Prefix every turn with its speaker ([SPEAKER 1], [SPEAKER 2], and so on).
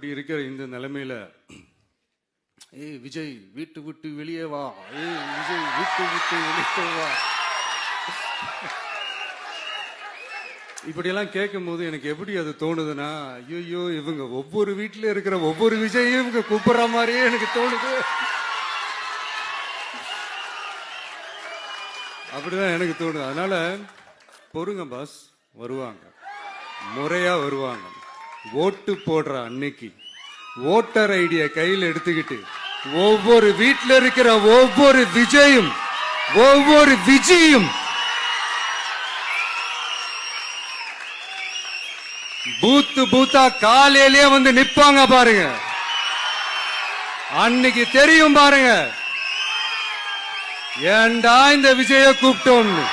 [SPEAKER 1] இப்படி இருக்கிற இந்த நிலைமையில ஏய் விஜய் வீட்டு விட்டு வெளியே வா, ஏய் விஜய் வீட்டு விட்டு வெளியே வா, இப்படியெல்லாம் கேட்கும் போது எனக்கு எப்படி அது தோணுதுன்னா, ஐயோ இவங்க ஒவ்வொரு வீட்டுல இருக்கிற ஒவ்வொரு விஜயும் இவங்க கூப்பிடுற மாதிரியே எனக்கு தோணுது. அப்படிதான் எனக்கு தோணுது. அதனால பொறுங்க பாஸ், வருவாங்க, முறையா வருவாங்க. ஓட்டு போடுற அன்னைக்கு ஓட்டர் ஐடிய கையில் எடுத்துக்கிட்டு ஒவ்வொரு வீட்டில் இருக்கிற ஒவ்வொரு விஜயும் பூத்தா காலையிலேயே வந்து நிப்பாங்க பாருங்க. அன்னைக்கு தெரியும் பாருங்க, ஏண்டா இந்த விஜய கூப்பிட்டோம்னு.